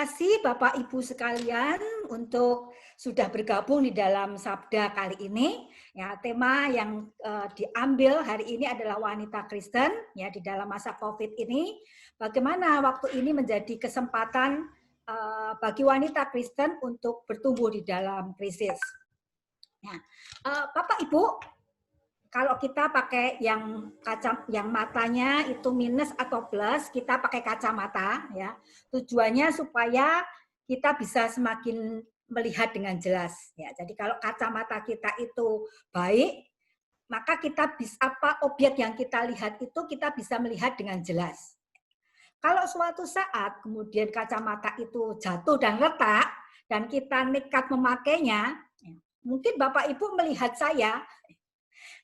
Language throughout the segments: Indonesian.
kasih Bapak Ibu sekalian untuk sudah bergabung di dalam Sabda kali ini. Ya, tema yang diambil hari ini adalah wanita Kristen ya di dalam masa Covid ini. Bagaimana waktu ini menjadi kesempatan bagi wanita Kristen untuk bertumbuh di dalam krisis. Nah, Bapak Ibu, kalau kita pakai yang matanya itu minus atau plus, kita pakai kacamata ya. Tujuannya supaya kita bisa semakin melihat dengan jelas ya. Jadi kalau kacamata kita itu baik, maka kita bisa objek yang kita lihat itu kita bisa melihat dengan jelas. Kalau suatu saat kemudian kacamata itu jatuh dan retak dan kita nekat memakainya, mungkin Bapak Ibu melihat saya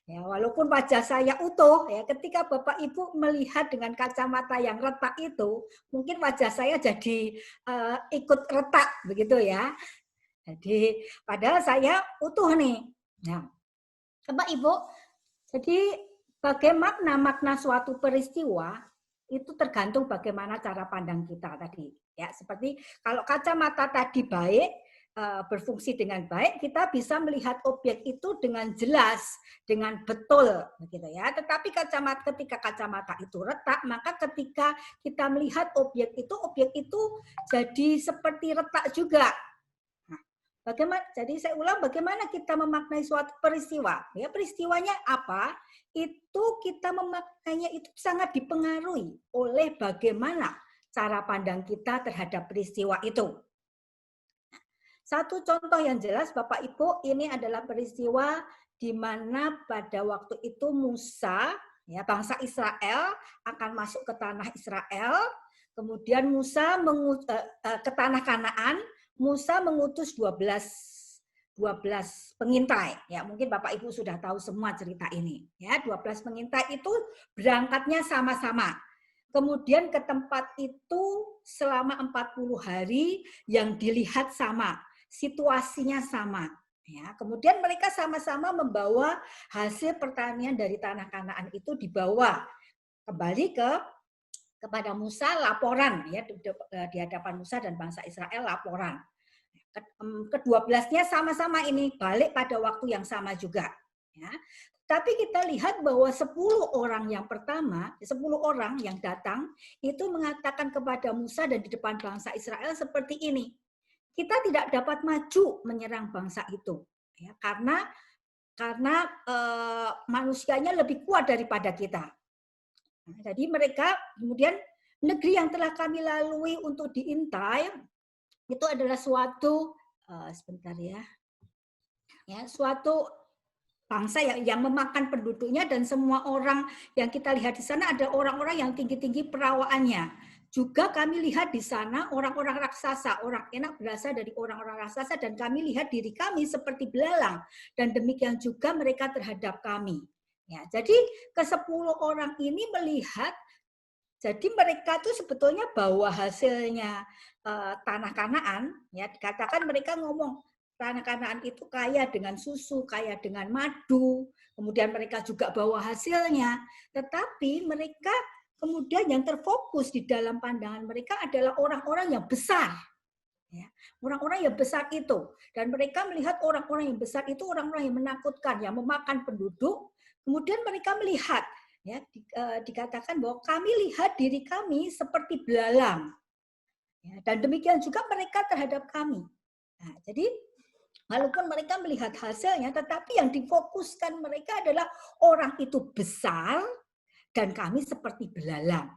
ya, walaupun wajah saya utuh, ya, ketika Bapak Ibu melihat dengan kacamata yang retak itu, mungkin wajah saya jadi ikut retak, begitu ya. Jadi, padahal saya utuh nih. Nah, Bapak Ibu, jadi bagaimana makna suatu peristiwa itu tergantung bagaimana cara pandang kita tadi. Ya, seperti kalau kacamata tadi baik, berfungsi dengan baik, kita bisa melihat objek itu dengan jelas, dengan betul, begitu ya. Tetapi ketika kacamata itu retak, maka ketika kita melihat objek itu jadi seperti retak juga. Nah, bagaimana? Jadi saya ulang, bagaimana kita memaknai suatu peristiwa? Ya, peristiwanya apa? Itu kita memaknainya itu sangat dipengaruhi oleh bagaimana cara pandang kita terhadap peristiwa itu. Satu contoh yang jelas Bapak Ibu, ini adalah peristiwa di mana pada waktu itu Musa, ya bangsa Israel akan masuk ke tanah Israel, kemudian Musa ke tanah Kanaan, Musa mengutus 12 pengintai. Ya, mungkin Bapak Ibu sudah tahu semua cerita ini. Ya, 12 pengintai itu berangkatnya sama-sama. Kemudian ke tempat itu selama 40 hari yang dilihat sama, situasinya sama. Ya, kemudian mereka sama-sama membawa hasil pertanian dari tanah Kanaan itu dibawa kembali kepada Musa, laporan ya di hadapan Musa dan bangsa Israel, laporan. Ke-12-nya sama-sama ini balik pada waktu yang sama juga. Ya. Tapi kita lihat bahwa 10 orang yang pertama, 10 orang yang datang itu mengatakan kepada Musa dan di depan bangsa Israel seperti ini. Kita tidak dapat maju menyerang bangsa itu, ya, karena manusianya lebih kuat daripada kita. Nah, jadi mereka kemudian negeri yang telah kami lalui untuk diintai itu adalah suatu sebentar ya, suatu bangsa yang memakan penduduknya dan semua orang yang kita lihat di sana ada orang-orang yang tinggi-tinggi perawaannya. Juga kami lihat di sana orang-orang raksasa, orang enak berasal dari orang-orang raksasa dan kami lihat diri kami seperti belalang dan demikian juga mereka terhadap kami. Ya, jadi ke-10 orang ini melihat, jadi mereka itu sebetulnya bawa hasilnya tanah Kanaan, ya dikatakan mereka ngomong tanah Kanaan itu kaya dengan susu, kaya dengan madu, kemudian mereka juga bawa hasilnya, tetapi mereka kemudian yang terfokus di dalam pandangan mereka adalah orang-orang yang besar. Ya, orang-orang yang besar itu. Dan mereka melihat orang-orang yang besar itu orang-orang yang menakutkan, yang memakan penduduk. Kemudian mereka melihat, ya, dikatakan bahwa kami lihat diri kami seperti belalang. Ya, dan demikian juga mereka terhadap kami. Nah, jadi walaupun mereka melihat hasilnya, tetapi yang difokuskan mereka adalah orang itu besar, dan kami seperti belalang,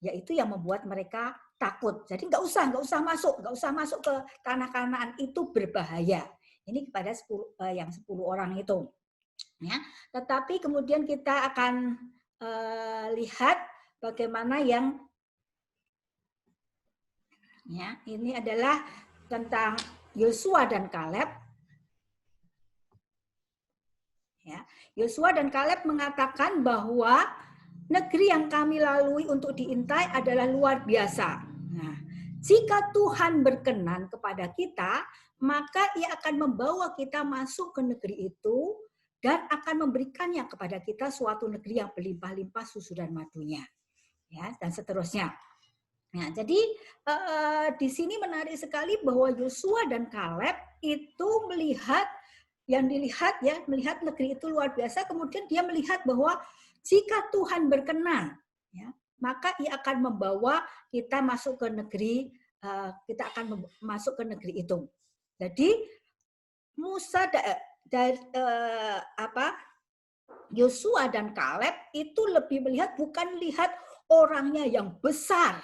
yaitu yang membuat mereka takut. Jadi nggak usah masuk ke tanah Kanaan itu berbahaya. Ini kepada 10 orang itu. Ya, tetapi kemudian kita akan lihat bagaimana yang ya ini adalah tentang Yosua dan Kaleb. Ya, Yosua dan Kaleb mengatakan bahwa negeri yang kami lalui untuk diintai adalah luar biasa. Nah, jika Tuhan berkenan kepada kita, maka Ia akan membawa kita masuk ke negeri itu dan akan memberikannya kepada kita suatu negeri yang berlimpah-limpah susu dan madunya. Ya, dan seterusnya. Nah, jadi di sini menarik sekali bahwa Yosua dan Kaleb itu melihat yang dilihat ya, melihat negeri itu luar biasa, kemudian dia melihat bahwa jika Tuhan berkenan, ya, maka Ia akan membawa kita masuk ke negeri, kita akan masuk ke negeri itu. Jadi Musa dari Yosua dan Kaleb itu lebih melihat, bukan lihat orangnya yang besar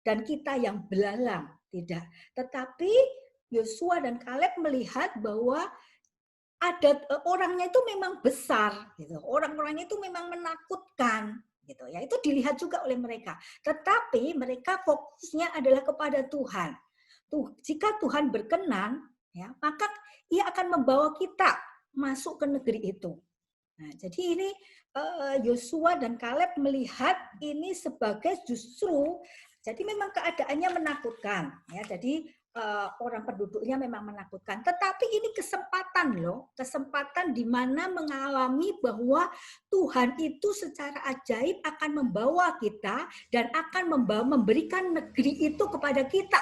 dan kita yang belalang, tidak. Tetapi Yosua dan Kaleb melihat bahwa ada orangnya itu memang besar, gitu. Orang-orangnya itu memang menakutkan, gitu ya. Itu dilihat juga oleh mereka. Tetapi mereka fokusnya adalah kepada Tuhan. Tuh, jika Tuhan berkenan, ya, maka Ia akan membawa kita masuk ke negeri itu. Nah, jadi ini Yosua dan Kaleb melihat ini sebagai justru, jadi memang keadaannya menakutkan, ya. Jadi orang penduduknya memang menakutkan. Tetapi ini kesempatan loh, kesempatan di mana mengalami bahwa Tuhan itu secara ajaib akan membawa kita dan akan memberikan negeri itu kepada kita.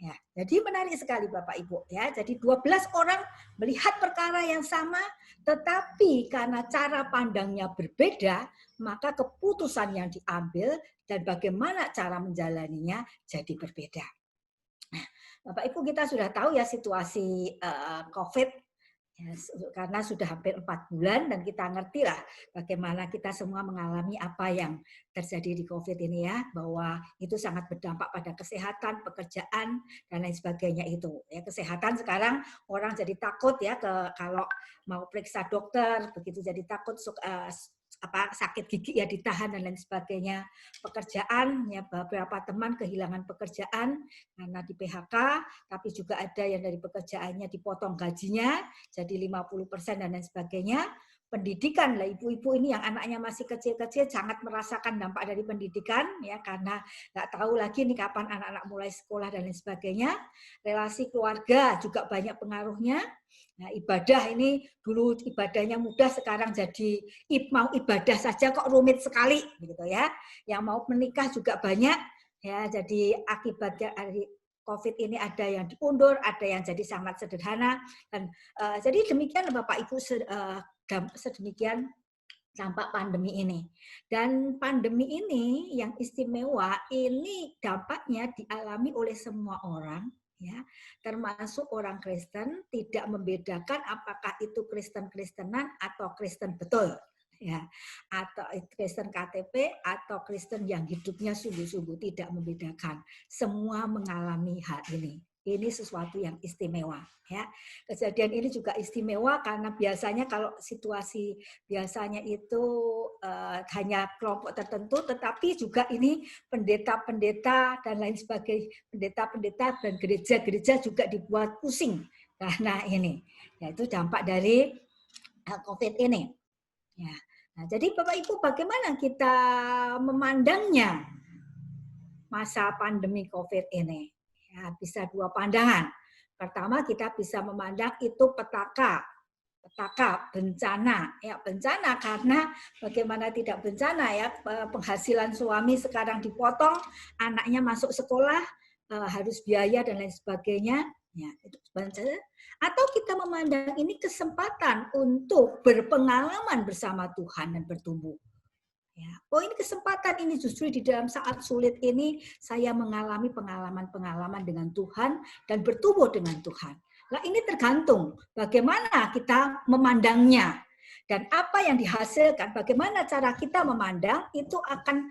Ya, jadi menarik sekali Bapak Ibu ya. Jadi 12 orang melihat perkara yang sama, tetapi karena cara pandangnya berbeda, maka keputusan yang diambil dan bagaimana cara menjalaninya jadi berbeda. Nah, Bapak Ibu, kita sudah tahu ya situasi COVID ya, karena sudah hampir 4 bulan dan kita ngerti lah bagaimana kita semua mengalami apa yang terjadi di COVID ini ya, bahwa itu sangat berdampak pada kesehatan, pekerjaan dan lain sebagainya itu. Ya, kesehatan sekarang orang jadi takut ya kalau mau periksa dokter, begitu jadi takut sakit gigi ya ditahan dan lain sebagainya. Pekerjaan ya, beberapa teman kehilangan pekerjaan karena di PHK, tapi juga ada yang dari pekerjaannya dipotong gajinya jadi 50% dan lain sebagainya. Pendidikan lah, ibu-ibu ini yang anaknya masih kecil-kecil sangat merasakan dampak dari pendidikan ya, karena nggak tahu lagi nih kapan anak-anak mulai sekolah dan lain sebagainya. Relasi keluarga juga banyak pengaruhnya. Nah, ibadah ini dulu ibadahnya mudah, sekarang jadi mau ibadah saja kok rumit sekali begitu ya. Yang mau menikah juga banyak ya, jadi akibat dari COVID ini ada yang diundur, ada yang jadi sangat sederhana dan jadi demikian Bapak Ibu, sedemikian dampak pandemi ini. Dan pandemi ini yang istimewa, ini dampaknya dialami oleh semua orang, ya, termasuk orang Kristen, tidak membedakan apakah itu Kristen-Kristenan atau Kristen betul, ya, atau Kristen KTP atau Kristen yang hidupnya sungguh-sungguh, tidak membedakan. Semua mengalami hal ini. Ini sesuatu yang istimewa, ya. Kejadian ini juga istimewa karena biasanya kalau situasi biasanya itu hanya kelompok tertentu, tetapi juga ini pendeta-pendeta dan lain sebagainya, pendeta-pendeta dan gereja-gereja juga dibuat pusing karena ini, yaitu dampak dari COVID ini. Ya. Nah, jadi Bapak Ibu, bagaimana kita memandangnya masa pandemi COVID ini? Ya, bisa dua pandangan. Pertama, kita bisa memandang itu petaka bencana, ya bencana karena bagaimana tidak bencana ya, penghasilan suami sekarang dipotong, anaknya masuk sekolah harus biaya dan lain sebagainya, ya itu bencana. Atau kita memandang ini kesempatan untuk berpengalaman bersama Tuhan dan bertumbuh. Ya, poin kesempatan ini justru di dalam saat sulit ini saya mengalami pengalaman-pengalaman dengan Tuhan dan bertumbuh dengan Tuhan. Nah, ini tergantung bagaimana kita memandangnya dan apa yang dihasilkan, bagaimana cara kita memandang itu akan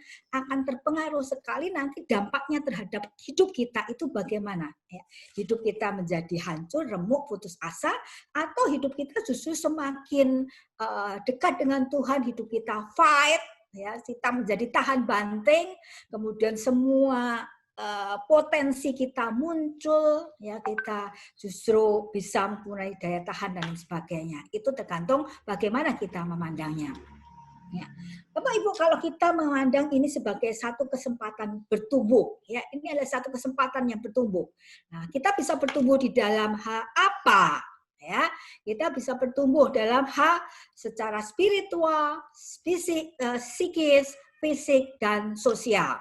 terpengaruh sekali nanti dampaknya terhadap hidup kita itu bagaimana. Ya, hidup kita menjadi hancur, remuk, putus asa, atau hidup kita justru semakin dekat dengan Tuhan, hidup kita fight, ya, kita menjadi tahan banting, kemudian semua potensi kita muncul, ya kita justru bisa mempunyai daya tahan dan sebagainya. Itu tergantung bagaimana kita memandangnya. Ya. Bapak Ibu, kalau kita memandang ini sebagai satu kesempatan bertumbuh, ya ini adalah satu kesempatan yang bertumbuh. Nah, kita bisa bertumbuh di dalam hal apa? Ya, kita bisa bertumbuh dalam hal secara spiritual, fisik, psikis, fisik dan sosial.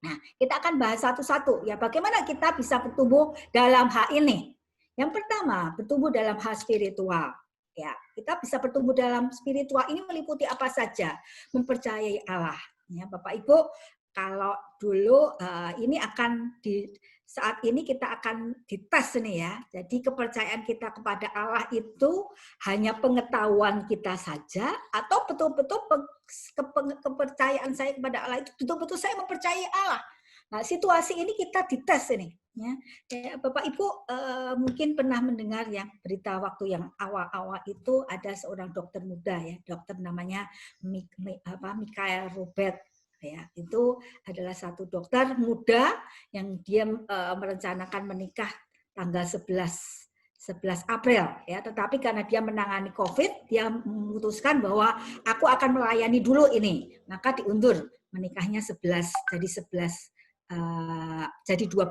Nah, kita akan bahas satu-satu ya, bagaimana kita bisa bertumbuh dalam hal ini. Yang pertama, bertumbuh dalam hal spiritual. Ya, kita bisa bertumbuh dalam spiritual ini meliputi apa saja? Mempercayai Allah. Ya, Bapak Ibu, kalau dulu ini akan di saat ini kita akan dites nih ya. Jadi kepercayaan kita kepada Allah itu hanya pengetahuan kita saja atau betul-betul kepercayaan saya kepada Allah itu betul-betul saya mempercayai Allah. Nah, situasi ini kita dites ini. Ya, Bapak Ibu mungkin pernah mendengar ya berita waktu yang awal-awal itu ada seorang dokter muda ya, dokter namanya Michael Robert ya, itu adalah satu dokter muda yang dia merencanakan menikah tanggal 11 April ya, tetapi karena dia menangani COVID, dia memutuskan bahwa aku akan melayani dulu ini, maka diundur menikahnya 11 jadi 12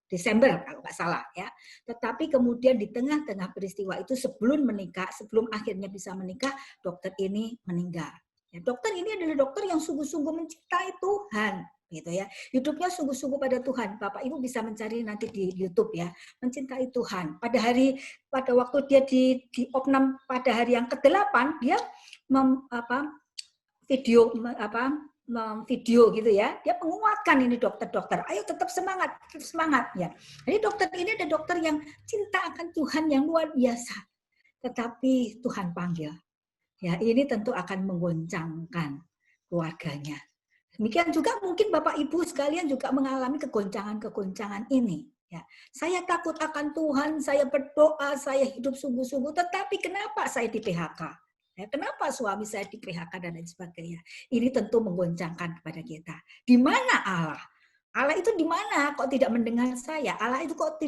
Desember kalau nggak salah ya. Tetapi kemudian di tengah-tengah peristiwa itu sebelum menikah, sebelum akhirnya bisa menikah, dokter ini meninggal. Ya, dokter ini adalah dokter yang sungguh-sungguh mencintai Tuhan, gitu ya. Hidupnya sungguh-sungguh pada Tuhan. Bapak Ibu bisa mencari nanti di YouTube ya, mencintai Tuhan. Pada waktu dia di opnam pada hari yang ke-8 dia video gitu ya, dia menguatkan ini dokter-dokter, ayo tetap semangat ya. Jadi dokter ini ada dokter yang cinta akan Tuhan yang luar biasa, tetapi Tuhan panggil, ya ini tentu akan menggoncangkan keluarganya. Demikian juga mungkin Bapak Ibu sekalian juga mengalami kegoncangan-kegoncangan ini. Ya, saya takut akan Tuhan, saya berdoa, saya hidup sungguh-sungguh, tetapi kenapa saya di PHK? Ya, kenapa suami saya di PHK dan lain sebagainya? Ini tentu menggoncangkan kepada kita. Di mana Allah? Allah itu di mana? Kok tidak mendengar saya? Allah itu kok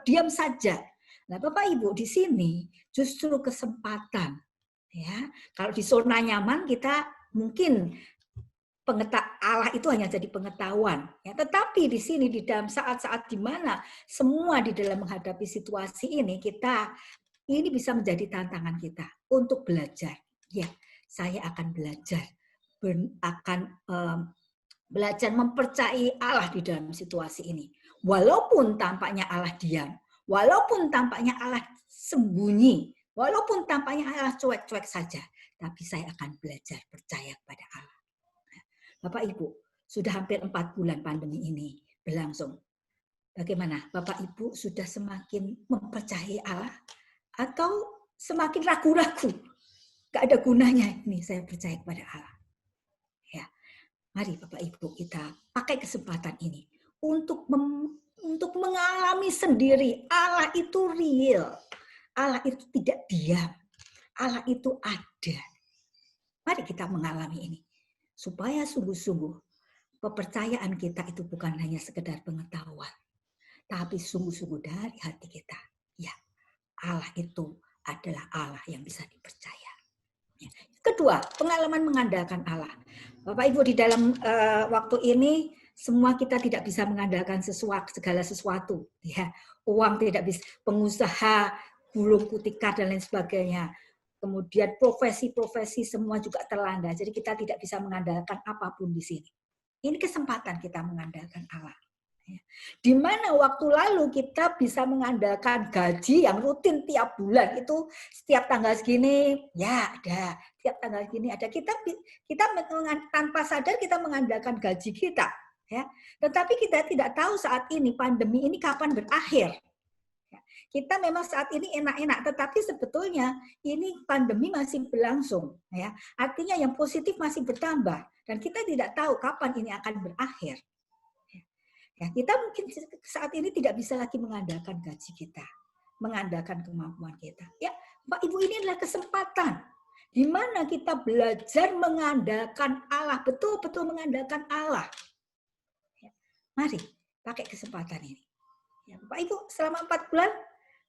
diam saja? Nah, Bapak Ibu di sini justru kesempatan. Ya, kalau di zona nyaman kita mungkin Allah itu hanya jadi pengetahuan. Ya, tetapi di sini di dalam saat-saat di mana semua di dalam menghadapi situasi ini bisa menjadi tantangan kita untuk belajar. Ya, saya akan belajar belajar mempercayai Allah di dalam situasi ini. Walaupun tampaknya Allah diam, walaupun tampaknya Allah sembunyi, walaupun tampaknya Allah cuek-cuek saja, tapi saya akan belajar percaya kepada Allah. Bapak Ibu, sudah hampir 4 bulan pandemi ini berlangsung. Bagaimana? Bapak Ibu sudah semakin mempercayai Allah atau semakin ragu-ragu? Gak ada gunanya ini saya percaya kepada Allah. Ya, mari Bapak Ibu kita pakai kesempatan ini untuk mengalami sendiri Allah itu real. Allah itu tidak diam. Allah itu ada. Mari kita mengalami ini. Supaya sungguh-sungguh kepercayaan kita itu bukan hanya sekedar pengetahuan, tapi sungguh-sungguh dari hati kita. Ya, Allah itu adalah Allah yang bisa dipercaya. Ya. Kedua, pengalaman mengandalkan Allah. Bapak Ibu di dalam waktu ini semua kita tidak bisa mengandalkan segala sesuatu. Ya, uang tidak bisa, pengusaha gulung tikar dan lain sebagainya. Kemudian profesi-profesi semua juga terlanda. Jadi kita tidak bisa mengandalkan apapun di sini. Ini kesempatan kita mengandalkan Allah. Di mana waktu lalu kita bisa mengandalkan gaji yang rutin tiap bulan itu setiap tanggal segini ya ada, setiap tanggal segini ada. Kita tanpa sadar kita mengandalkan gaji kita, ya. Tetapi kita tidak tahu saat ini pandemi ini kapan berakhir. Kita memang saat ini enak-enak, tetapi sebetulnya ini pandemi masih berlangsung, ya. Artinya yang positif masih bertambah dan kita tidak tahu kapan ini akan berakhir. Ya, kita mungkin saat ini tidak bisa lagi mengandalkan gaji kita, mengandalkan kemampuan kita. Ya, Pak Ibu, ini adalah kesempatan di mana kita belajar mengandalkan Allah, betul-betul mengandalkan Allah. Ya, mari pakai kesempatan ini. Ya, Pak Ibu, selama 4 bulan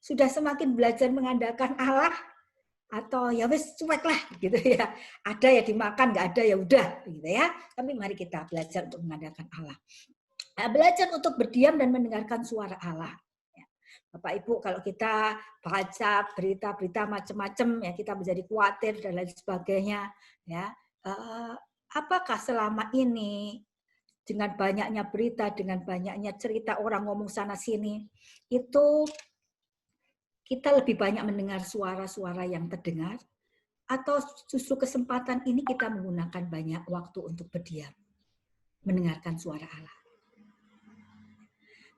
sudah semakin belajar mengandalkan Allah atau ya wes cuek lah gitu ya. Ada ya dimakan, nggak ada ya udah gitu ya. Tapi mari kita belajar untuk mengandalkan Allah. Nah, belajar untuk berdiam dan mendengarkan suara Allah. Bapak Ibu, kalau kita baca berita-berita macam-macam ya kita menjadi khawatir dan lain sebagainya ya. Apakah selama ini dengan banyaknya berita, dengan banyaknya cerita orang ngomong sana sini, itu kita lebih banyak mendengar suara-suara yang terdengar, atau justru kesempatan ini kita menggunakan banyak waktu untuk berdiam, mendengarkan suara Allah.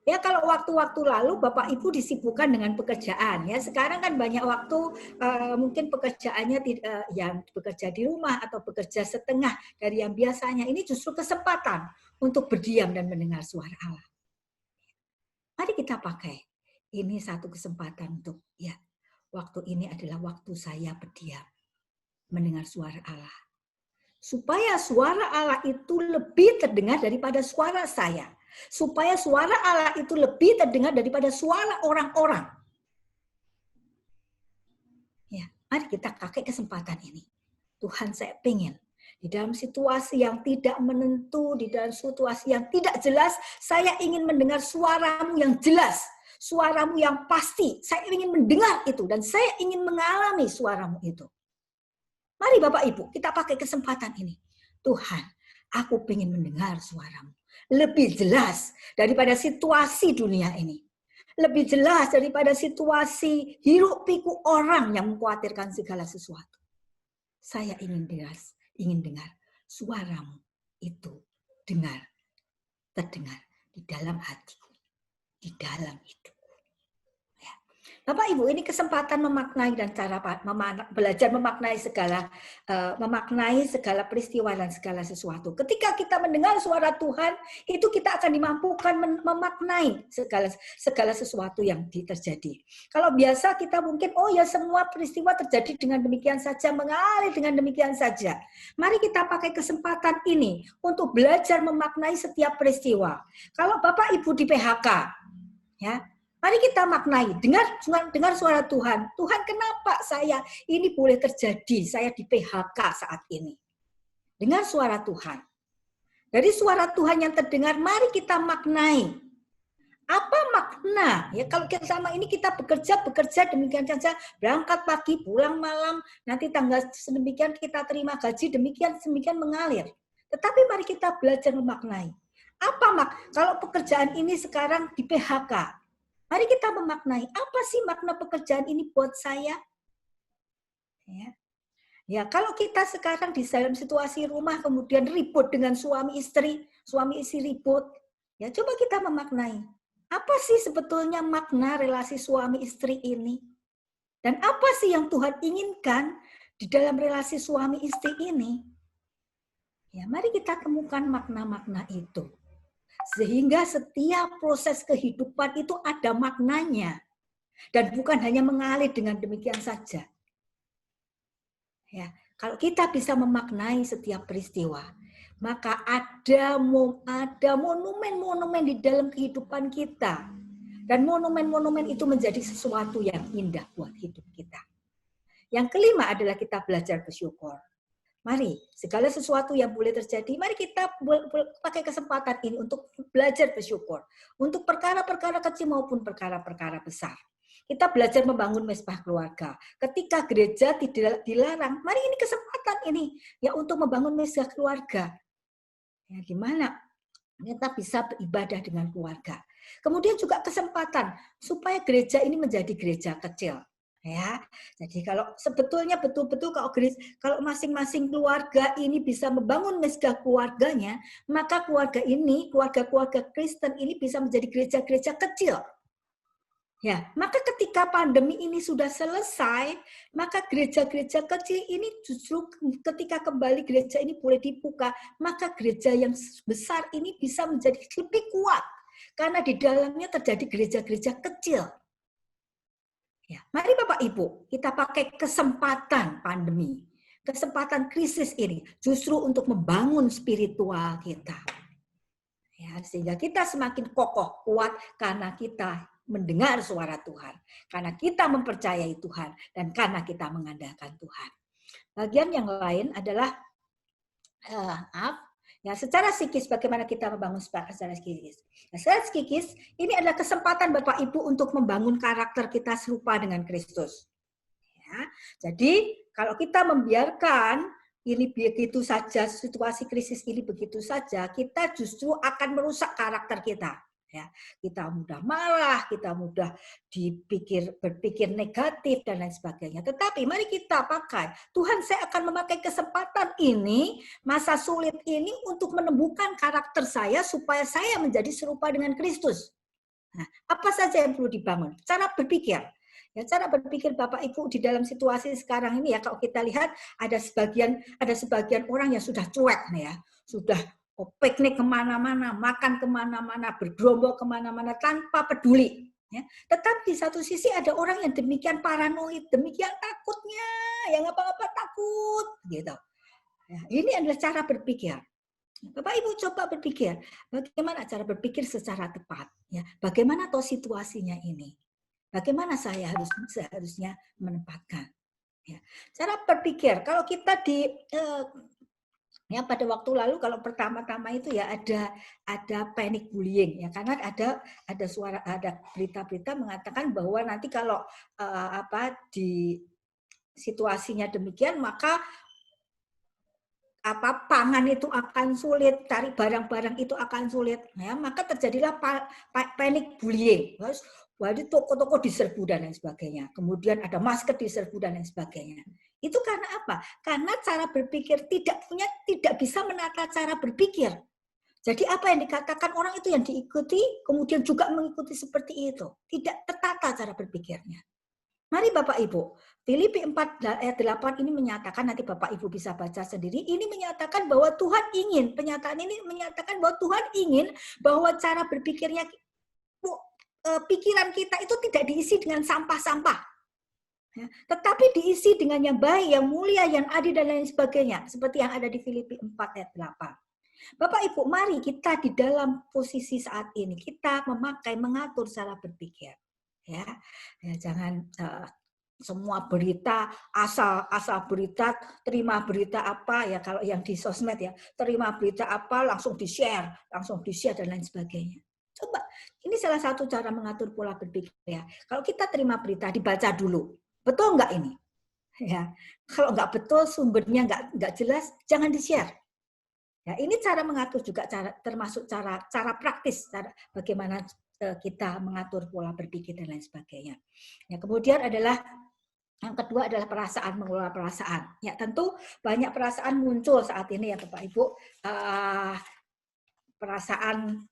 Ya kalau waktu-waktu lalu Bapak Ibu disibukkan dengan pekerjaan ya. Sekarang kan banyak waktu mungkin pekerjaannya yang bekerja di rumah atau bekerja setengah dari yang biasanya. Ini justru kesempatan untuk berdiam dan mendengar suara Allah. Mari kita pakai. Ini satu kesempatan untuk ya. Waktu ini adalah waktu saya berdiam, mendengar suara Allah. Supaya suara Allah itu lebih terdengar daripada suara saya. Supaya suara Allah itu lebih terdengar daripada suara orang-orang. Ya, mari kita pakai kesempatan ini. Tuhan, saya pengen di dalam situasi yang tidak menentu, di dalam situasi yang tidak jelas, saya ingin mendengar suaramu yang jelas, suaramu yang pasti. Saya ingin mendengar itu dan saya ingin mengalami suaramu itu. Mari Bapak Ibu, kita pakai kesempatan ini. Tuhan, aku ingin mendengar suaramu. Lebih jelas daripada situasi dunia ini. Lebih jelas daripada situasi hiruk pikuk orang yang mengkhawatirkan segala sesuatu. Saya ingin dengar suaramu itu terdengar di dalam hatiku, di dalam hidupku. Bapak Ibu, ini kesempatan memaknai dan cara belajar memaknai segala peristiwa dan segala sesuatu. Ketika kita mendengar suara Tuhan, itu kita akan dimampukan memaknai segala sesuatu yang terjadi. Kalau biasa kita mungkin, oh ya semua peristiwa terjadi dengan demikian saja, mengalir dengan demikian saja. Mari kita pakai kesempatan ini untuk belajar memaknai setiap peristiwa. Kalau Bapak Ibu di PHK, ya. Mari kita maknai, dengar suara Tuhan. Tuhan, kenapa saya ini boleh terjadi? Saya di PHK saat ini. Dengar suara Tuhan. Dari suara Tuhan yang terdengar, mari kita maknai. Apa makna? Ya kalau selama ini kita bekerja demikian saja, berangkat pagi, pulang malam, nanti tanggal sedemikian kita terima gaji, demikian mengalir. Tetapi mari kita belajar memaknai. Kalau pekerjaan ini sekarang di PHK? Mari kita memaknai, apa sih makna pekerjaan ini buat saya? Ya, kalau kita sekarang di dalam situasi rumah, kemudian ribut dengan suami istri ribut, ya coba kita memaknai. Apa sih sebetulnya makna relasi suami istri ini? Dan apa sih yang Tuhan inginkan di dalam relasi suami istri ini? Ya, mari kita temukan makna-makna itu. Sehingga setiap proses kehidupan itu ada maknanya. Dan bukan hanya mengalir dengan demikian saja. Ya, kalau kita bisa memaknai setiap peristiwa, maka ada monumen-monumen di dalam kehidupan kita. Dan monumen-monumen itu menjadi sesuatu yang indah buat hidup kita. Yang kelima adalah kita belajar bersyukur. Mari, segala sesuatu yang boleh terjadi, mari kita pakai kesempatan ini untuk belajar bersyukur. Untuk perkara-perkara kecil maupun perkara-perkara besar. Kita belajar membangun mesbah keluarga. Ketika gereja tidak dilarang, mari ini kesempatan ini ya untuk membangun mesbah keluarga. Ya, gimana kita bisa beribadah dengan keluarga. Kemudian juga kesempatan supaya gereja ini menjadi gereja kecil. Ya, jadi kalau sebetulnya betul-betul kalau masing-masing keluarga ini bisa membangun mesbah keluarganya, maka keluarga-keluarga Kristen ini bisa menjadi gereja-gereja kecil. Ya, maka ketika pandemi ini sudah selesai, maka gereja-gereja kecil ini justru ketika kembali gereja ini boleh dibuka, maka gereja yang besar ini bisa menjadi lebih kuat karena di dalamnya terjadi gereja-gereja kecil. Ya, mari Bapak Ibu, kita pakai kesempatan pandemi, kesempatan krisis ini justru untuk membangun spiritual kita. Ya, sehingga kita semakin kokoh, kuat karena kita mendengar suara Tuhan, karena kita mempercayai Tuhan, dan karena kita mengandalkan Tuhan. Bagian yang lain adalah ya, secara psikis bagaimana kita membangun secara psikis. Nah, secara psikis ini adalah kesempatan Bapak Ibu untuk membangun karakter kita serupa dengan Kristus. Ya, jadi kalau kita membiarkan ini begitu saja, situasi krisis ini begitu saja, kita justru akan merusak karakter kita. Ya, kita mudah marah, kita mudah berpikir negatif dan lain sebagainya. Tetapi mari kita pakai, Tuhan, saya akan memakai kesempatan ini, masa sulit ini untuk menemukan karakter saya supaya saya menjadi serupa dengan Kristus. Nah, apa saja yang perlu dibangun? Cara berpikir. Ya, cara berpikir Bapak Ibu di dalam situasi sekarang ini ya, kalau kita lihat ada sebagian orang yang sudah cuek nih ya, sudah piknik kemana-mana, makan kemana-mana, bergerombol kemana-mana tanpa peduli. Ya. Tetapi di satu sisi ada orang yang demikian paranoid, demikian takutnya, yang apa-apa takut, gitu. Ya, ini adalah cara berpikir. Bapak Ibu coba berpikir, bagaimana cara berpikir secara tepat, ya? Bagaimana toh situasinya ini? Bagaimana saya seharusnya menempatkan? Ya. Cara berpikir, kalau kita ya pada waktu lalu kalau pertama-tama itu ya ada panic bullying ya, karena ada berita-berita mengatakan bahwa nanti kalau di situasinya demikian maka pangan itu akan sulit, cari barang-barang itu akan sulit, ya, maka terjadilah panic bullying. Jadi toko-toko diserbu dan lain sebagainya. Kemudian ada masker diserbu dan lain sebagainya. Itu karena apa? Karena cara berpikir tidak bisa menata cara berpikir. Jadi apa yang dikatakan orang itu yang diikuti, kemudian juga mengikuti seperti itu. Tidak tertata cara berpikirnya. Mari Bapak Ibu, Filipi 4 ayat 8 ini menyatakan, nanti Bapak Ibu bisa baca sendiri, ini menyatakan bahwa Tuhan ingin, penyataan ini menyatakan bahwa Tuhan ingin bahwa cara berpikirnya, pikiran kita itu tidak diisi dengan sampah-sampah. Ya, tetapi diisi dengan yang baik, yang mulia, yang adil, dan lain sebagainya. Seperti yang ada di Filipi 4 ayat 8. Bapak Ibu, mari kita di dalam posisi saat ini, kita mengatur cara berpikir. Ya jangan semua berita asal berita, terima berita apa ya, kalau yang di sosmed ya, terima berita apa langsung di-share dan lain sebagainya. Coba, ini salah satu cara mengatur pola berpikir ya. Kalau kita terima berita, dibaca dulu. Betul nggak ini? Ya, kalau nggak betul, sumbernya nggak jelas, jangan di-share. Ya, ini cara mengatur juga termasuk cara praktis, cara bagaimana kita mengatur pola berpikir dan lain sebagainya. Ya, kemudian yang kedua adalah perasaan, mengelola perasaan. Ya, tentu banyak perasaan muncul saat ini ya Bapak Ibu. Perasaan,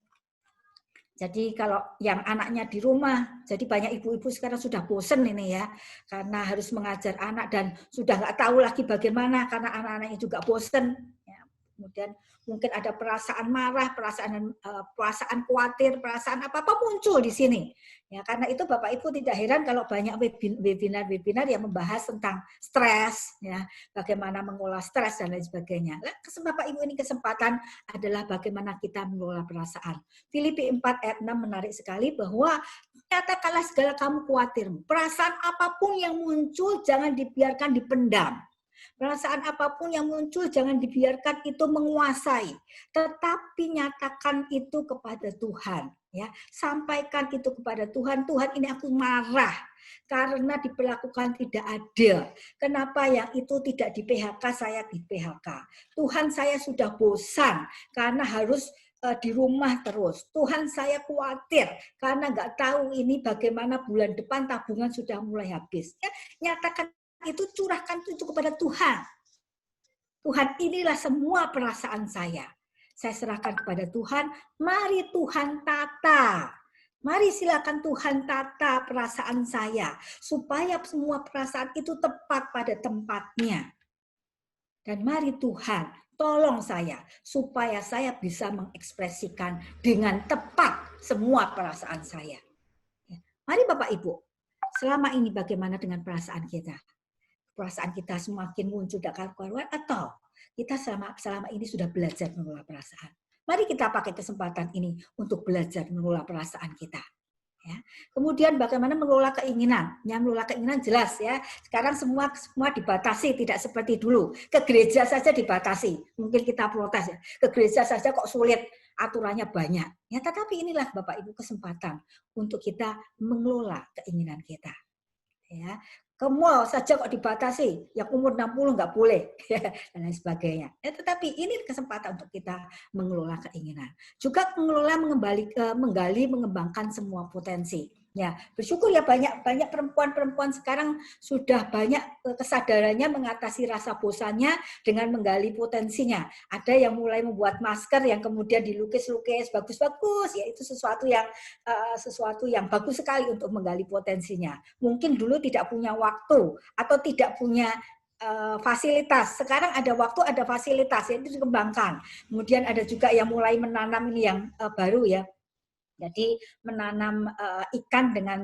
jadi kalau yang anaknya di rumah, jadi banyak ibu-ibu sekarang sudah bosen ini ya, karena harus mengajar anak dan sudah nggak tahu lagi bagaimana karena anak-anaknya juga bosen. Ya, kemudian mungkin ada perasaan marah, perasaan khawatir, perasaan apa-apa muncul di sini. Ya, karena itu Bapak Ibu tidak heran kalau banyak webinar yang membahas tentang stres, ya, bagaimana mengolah stres dan lain sebagainya. Bapak Ibu, ini kesempatan adalah bagaimana kita mengelola perasaan. Filipi 4 ayat 6 menarik sekali bahwa katakanlah segala kamu khawatir. Perasaan apapun yang muncul jangan dibiarkan dipendam. Perasaan apapun yang muncul jangan dibiarkan itu menguasai, tetapi nyatakan itu kepada Tuhan, ya. Sampaikan itu kepada Tuhan. Tuhan, ini aku marah karena diperlakukan tidak adil. Kenapa yang itu tidak di PHK, saya di PHK. Tuhan, saya sudah bosan karena harus di rumah terus. Tuhan, saya khawatir karena nggak tahu ini bagaimana bulan depan, tabungan sudah mulai habis. Ya, nyatakan itu, curahkan itu kepada Tuhan. Tuhan, inilah semua perasaan saya. Saya serahkan kepada Tuhan. Mari Tuhan tata. Mari silakan Tuhan tata perasaan saya. Supaya semua perasaan itu tepat pada tempatnya. Dan mari Tuhan, tolong saya. Supaya saya bisa mengekspresikan dengan tepat semua perasaan saya. Mari Bapak Ibu, selama ini bagaimana dengan perasaan kita? Perasaan kita semakin muncul dan karuan, atau kita selama ini sudah belajar mengelola perasaan. Mari kita pakai kesempatan ini untuk belajar mengelola perasaan kita. Ya. Kemudian bagaimana mengelola keinginan? Yang mengelola keinginan jelas ya. Sekarang semua dibatasi, tidak seperti dulu. Ke gereja saja dibatasi. Mungkin kita protes ya. Ke gereja saja kok sulit, aturannya banyak. Ya, tetapi inilah Bapak Ibu kesempatan untuk kita mengelola keinginan kita. Ya, ke mall saja kok dibatasi, yang umur 60 nggak boleh, dan lain sebagainya. Tetapi ini kesempatan untuk kita mengelola keinginan. Juga mengelola, menggali, mengembangkan semua potensi. Ya, bersyukur ya banyak perempuan-perempuan sekarang sudah banyak kesadarannya mengatasi rasa bosannya dengan menggali potensinya. Ada yang mulai membuat masker yang kemudian dilukis-lukis bagus-bagus, ya itu sesuatu yang bagus sekali untuk menggali potensinya. Mungkin dulu tidak punya waktu atau tidak punya fasilitas. Sekarang ada waktu, ada fasilitas, itu dikembangkan. Kemudian ada juga yang mulai menanam ini yang baru ya. Jadi menanam ikan dengan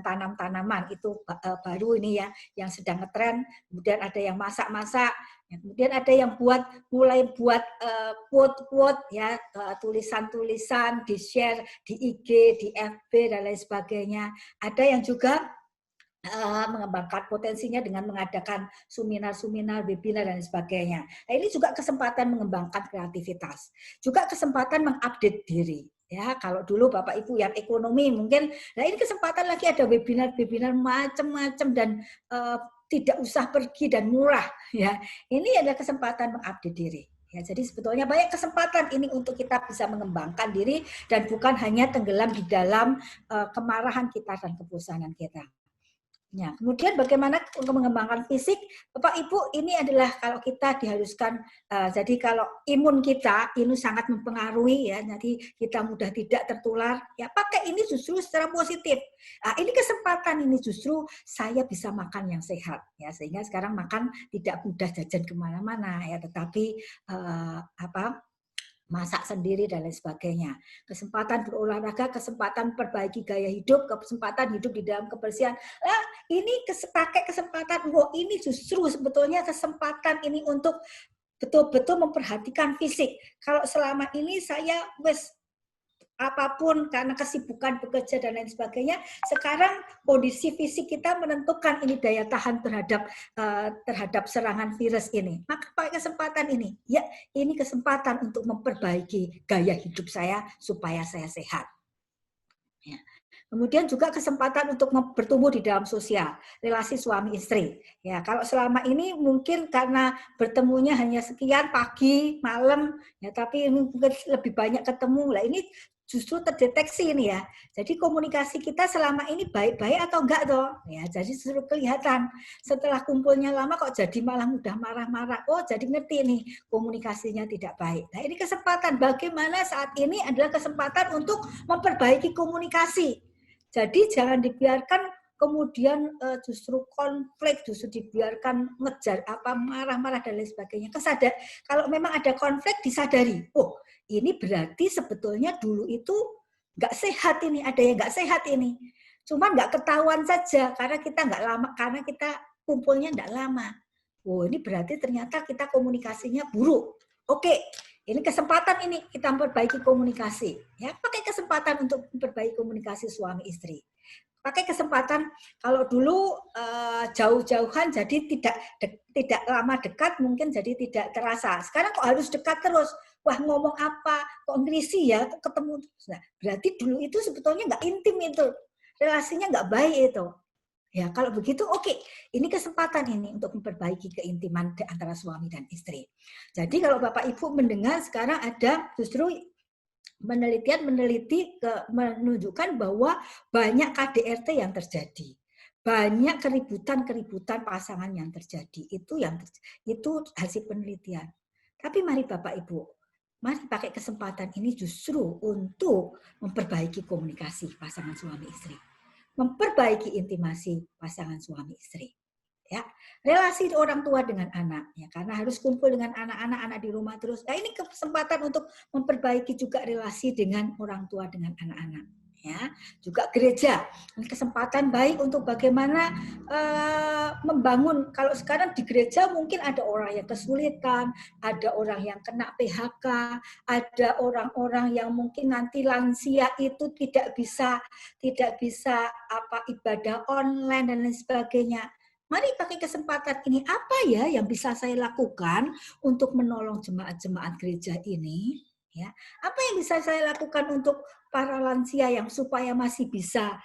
tanam-tanaman itu baru ini ya, yang sedang ngetren. Kemudian ada yang masak-masak. Kemudian ada yang mulai buat quote-quote ya, tulisan-tulisan di share di IG, di FB dan lain sebagainya. Ada yang juga mengembangkan potensinya dengan mengadakan seminar-seminar, webinar dan sebagainya. Nah, ini juga kesempatan mengembangkan kreativitas, juga kesempatan mengupdate diri. Ya, kalau dulu Bapak Ibu yang ekonomi mungkin, nah ini kesempatan lagi ada webinar-webinar macam-macam dan tidak usah pergi dan murah. Ya, ini adalah kesempatan mengupdate diri. Ya, jadi sebetulnya banyak kesempatan ini untuk kita bisa mengembangkan diri dan bukan hanya tenggelam di dalam kemarahan kita dan kebosanan kita. Ya, kemudian bagaimana untuk mengembangkan fisik, Bapak Ibu, ini adalah kalau kita diharuskan, jadi kalau imun kita ini sangat mempengaruhi ya, jadi kita mudah tidak tertular, ya pakai ini justru secara positif. Nah, ini kesempatan ini justru saya bisa makan yang sehat, ya sehingga sekarang makan tidak mudah jajan kemana-mana ya, tetapi masak sendiri dan lain sebagainya. Kesempatan berolahraga, kesempatan perbaiki gaya hidup, kesempatan hidup di dalam kebersihan. Nah, ini pakai kesempatan, ini justru sebetulnya kesempatan ini untuk betul-betul memperhatikan fisik. Kalau selama ini saya apapun karena kesibukan bekerja dan lain sebagainya, sekarang kondisi fisik kita menentukan ini daya tahan terhadap serangan virus ini. Maka pakai kesempatan ini, ya ini kesempatan untuk memperbaiki gaya hidup saya supaya saya sehat. Ya. Kemudian juga kesempatan untuk bertumbuh di dalam sosial, relasi suami istri. Ya, kalau selama ini mungkin karena bertemunya hanya sekian pagi, malam, ya tapi mungkin lebih banyak ketemu. Lah ini justru terdeteksi ini ya. Jadi komunikasi kita selama ini baik-baik atau enggak toh? Ya, jadi justru kelihatan. Setelah kumpulnya lama kok jadi malah mudah marah-marah. Oh, jadi ngerti nih komunikasinya tidak baik. Nah, ini kesempatan bagaimana saat ini adalah kesempatan untuk memperbaiki komunikasi. Jadi jangan dibiarkan kemudian justru konflik, justru dibiarkan ngejar marah-marah dan lain sebagainya. Kalau memang ada konflik disadari, oh ini berarti sebetulnya dulu itu nggak sehat ini, ada yang nggak sehat ini. Cuma nggak ketahuan saja karena kita nggak lama, karena kita kumpulnya nggak lama. Oh ini berarti ternyata kita komunikasinya buruk. Oke, ini kesempatan ini kita memperbaiki komunikasi. Ya, pakai kesempatan untuk memperbaiki komunikasi suami istri. Pakai kesempatan kalau dulu jauh-jauhan jadi tidak lama dekat mungkin jadi tidak terasa. Sekarang kok harus dekat terus. Wah ngomong apa? Kok ngerisi ya ketemu. Nah, berarti dulu itu sebetulnya nggak intim itu. Relasinya nggak baik itu. Ya, kalau begitu oke. Ini kesempatan ini untuk memperbaiki keintiman antara suami dan istri. Jadi kalau Bapak Ibu mendengar sekarang ada justru menunjukkan bahwa banyak KDRT yang terjadi. Banyak keributan pasangan yang terjadi. Itu hasil penelitian. Tapi mari Bapak Ibu, mari pakai kesempatan ini justru untuk memperbaiki komunikasi pasangan suami istri. Memperbaiki intimasi pasangan suami istri. Ya, relasi orang tua dengan anak ya, karena harus kumpul dengan anak-anak di rumah terus. Nah, ini kesempatan untuk memperbaiki juga relasi dengan orang tua dengan anak-anak ya. Juga gereja, ini kesempatan baik untuk bagaimana membangun. Kalau sekarang di gereja mungkin ada orang yang kesulitan, ada orang yang kena PHK, ada orang-orang yang mungkin nanti lansia itu tidak bisa ibadah online dan lain sebagainya. Mari pakai kesempatan ini, apa ya yang bisa saya lakukan untuk menolong jemaat-jemaat gereja ini? Ya, apa yang bisa saya lakukan untuk para lansia yang supaya masih bisa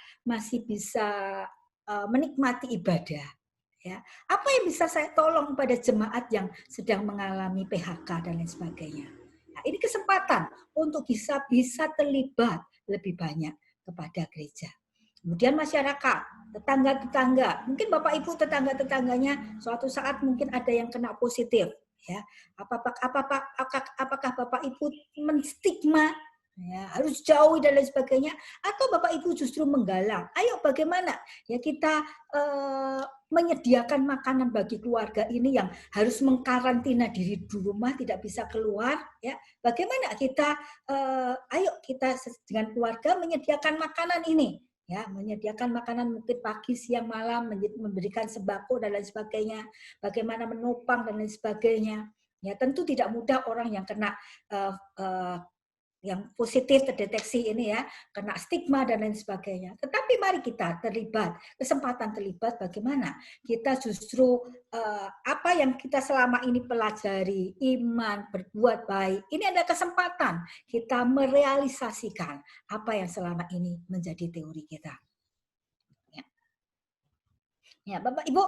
menikmati ibadah. Ya, apa yang bisa saya tolong pada jemaat yang sedang mengalami PHK dan lain sebagainya. Nah, ini kesempatan untuk bisa terlibat lebih banyak kepada gereja. Kemudian masyarakat, tetangga-tetangga, mungkin Bapak Ibu tetangga-tetangganya suatu saat mungkin ada yang kena positif, ya. Apakah Bapak Ibu menstigma, ya, harus jauh dan lain sebagainya, atau Bapak Ibu justru menggalang, ayo bagaimana ya kita menyediakan makanan bagi keluarga ini yang harus mengkarantina diri di rumah, tidak bisa keluar, ya. Bagaimana kita ayo kita dengan keluarga menyediakan makanan ini, ya, menyediakan makanan mungkin pagi, siang, malam, memberikan sembako dan lain sebagainya, bagaimana menopang dan lain sebagainya. Ya, tentu tidak mudah orang yang kena yang positif terdeteksi ini ya, kena stigma dan lain sebagainya. Tetapi mari kita terlibat, kesempatan terlibat bagaimana kita justru apa yang kita selama ini pelajari, iman, berbuat baik, ini ada kesempatan kita merealisasikan apa yang selama ini menjadi teori kita. Ya, Bapak Ibu,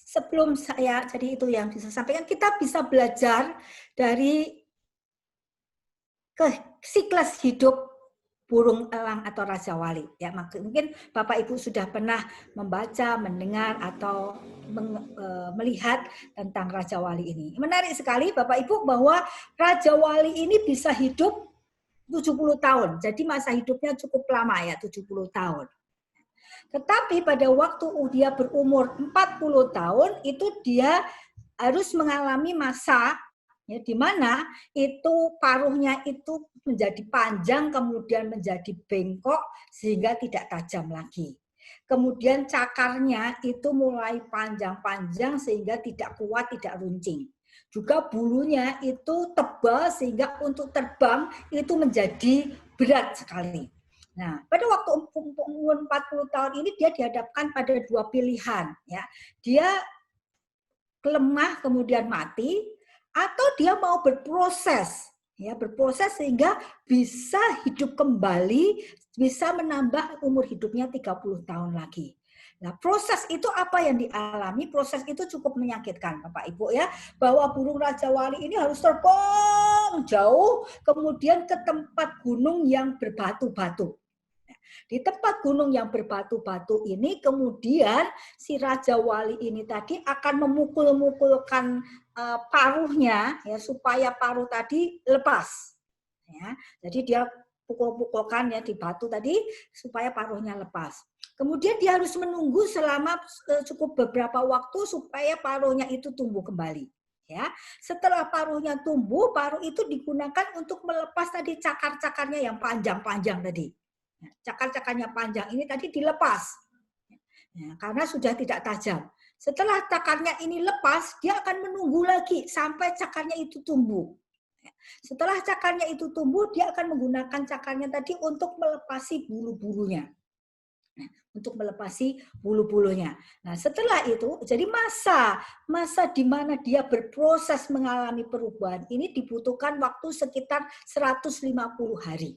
sebelum saya jadi itu yang bisa sampaikan, kita bisa belajar dari ke siklus hidup burung elang atau Raja Wali. Ya, mungkin Bapak Ibu sudah pernah membaca, mendengar atau melihat tentang Raja Wali ini. Menarik sekali Bapak Ibu bahwa Raja Wali ini bisa hidup 70 tahun. Jadi masa hidupnya cukup lama ya, 70 tahun. Tetapi pada waktu dia berumur 40 tahun itu dia harus mengalami masa ya, di mana itu paruhnya itu menjadi panjang kemudian menjadi bengkok sehingga tidak tajam lagi. Kemudian cakarnya itu mulai panjang-panjang sehingga tidak kuat, tidak runcing. Juga bulunya itu tebal sehingga untuk terbang itu menjadi berat sekali. Nah, pada waktu umur 40 tahun ini dia dihadapkan pada dua pilihan. Ya. Dia lemah kemudian mati, atau dia mau berproses, ya berproses sehingga bisa hidup kembali, bisa menambah umur hidupnya 30 tahun lagi. Nah, proses itu apa yang dialami? Proses itu cukup menyakitkan, Bapak Ibu ya, bahwa burung Raja Wali ini harus terbang jauh, kemudian ke tempat gunung yang berbatu-batu. Di tempat gunung yang berbatu-batu ini kemudian si Raja Wali ini tadi akan memukul-mukulkan paruhnya ya supaya paruh tadi lepas. Ya, jadi dia pukul-pukulkan ya di batu tadi supaya paruhnya lepas. Kemudian dia harus menunggu selama cukup beberapa waktu supaya paruhnya itu tumbuh kembali. Ya, setelah paruhnya tumbuh, paruh itu digunakan untuk melepas tadi cakar-cakarnya yang panjang-panjang tadi. Cakar-cakarnya panjang ini tadi dilepas ya, karena sudah tidak tajam. Setelah cakarnya ini lepas, dia akan menunggu lagi sampai cakarnya itu tumbuh. Setelah cakarnya itu tumbuh, dia akan menggunakan cakarnya tadi untuk melepasi bulu-bulunya. Untuk melepasi bulu-bulunya. Nah, setelah itu, jadi masa di mana dia berproses mengalami perubahan ini dibutuhkan waktu sekitar 150 hari.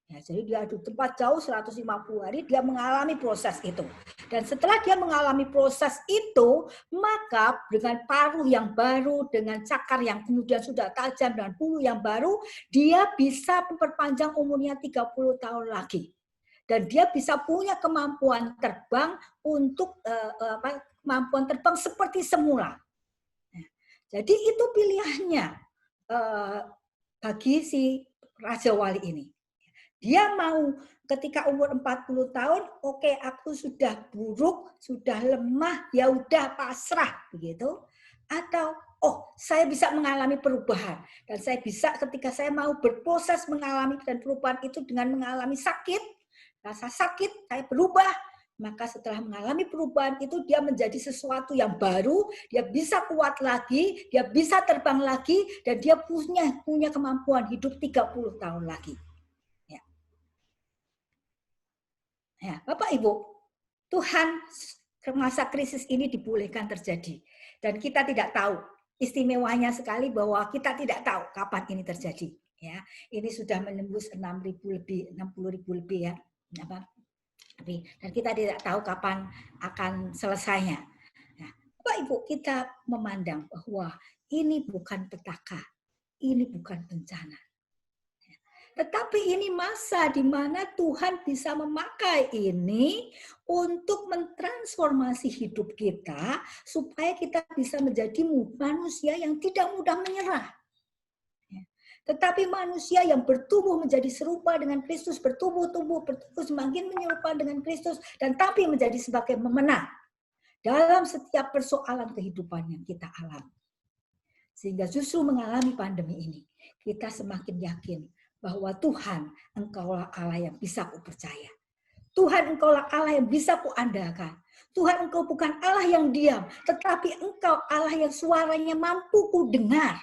Ya, jadi dia di tempat jauh 150 hari dia mengalami proses itu. Dan setelah dia mengalami proses itu, maka dengan paruh yang baru, dengan cakar yang kemudian sudah tajam dan bulu yang baru, dia bisa memperpanjang umurnya 30 tahun lagi. Dan dia bisa punya kemampuan terbang untuk kemampuan terbang seperti semula. Jadi itu pilihannya bagi si Raja Wali ini. Dia mau ketika umur 40 tahun, oke, aku sudah buruk, sudah lemah, ya udah pasrah begitu. Atau saya bisa mengalami perubahan dan saya bisa ketika saya mau berproses mengalami dan perubahan itu dengan mengalami sakit, rasa sakit, saya berubah. Maka setelah mengalami perubahan itu dia menjadi sesuatu yang baru, dia bisa kuat lagi, dia bisa terbang lagi, dan dia punya kemampuan hidup 30 tahun lagi. Ya, Bapak Ibu, Tuhan masa krisis ini dibolehkan terjadi. Dan kita tidak tahu. Istimewanya sekali bahwa kita tidak tahu kapan ini terjadi. Ya, ini sudah menembus 6.000 lebih, 60.000 lebih ya. Dan kita tidak tahu kapan akan selesainya. Nah, Bapak Ibu, kita memandang bahwa ini bukan petaka, ini bukan bencana. Tetapi ini masa di mana Tuhan bisa memakai ini untuk mentransformasi hidup kita supaya kita bisa menjadi manusia yang tidak mudah menyerah. Tetapi manusia yang bertumbuh menjadi serupa dengan Kristus, bertumbuh semakin menyerupa dengan Kristus, dan tapi menjadi sebagai pemenang dalam setiap persoalan kehidupan yang kita alami. Sehingga justru mengalami pandemi ini, kita semakin yakin bahwa Tuhan, Engkaulah Allah yang bisa ku percaya. Tuhan, Engkaulah Allah yang bisa ku andalkan. Tuhan, Engkau bukan Allah yang diam, tetapi Engkau Allah yang suaranya mampu ku dengar.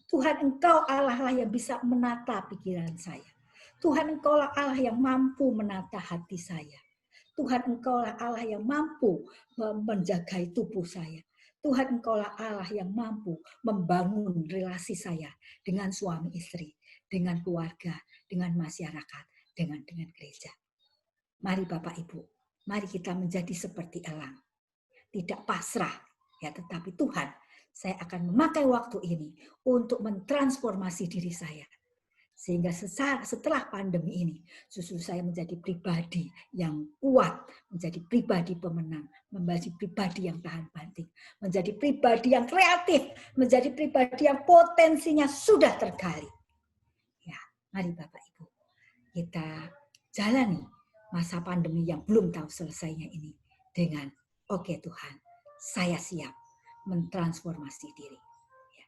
Tuhan, Engkau Allah yang bisa menata pikiran saya. Tuhan, Engkaulah Allah yang mampu menata hati saya. Tuhan, Engkaulah Allah yang mampu menjagai tubuh saya. Tuhan, Engkaulah Allah yang mampu membangun relasi saya dengan suami istri, dengan keluarga, dengan masyarakat, dengan gereja. Mari Bapak Ibu, mari kita menjadi seperti elang. Tidak pasrah, ya, tetapi Tuhan, saya akan memakai waktu ini untuk mentransformasi diri saya. Sehingga setelah pandemi ini, justru saya menjadi pribadi yang kuat, menjadi pribadi pemenang, menjadi pribadi yang tahan banting, menjadi pribadi yang kreatif, menjadi pribadi yang potensinya sudah tergali. Ya, mari Bapak Ibu, kita jalani masa pandemi yang belum tahu selesainya ini dengan oke Tuhan, saya siap mentransformasi diri. Ya.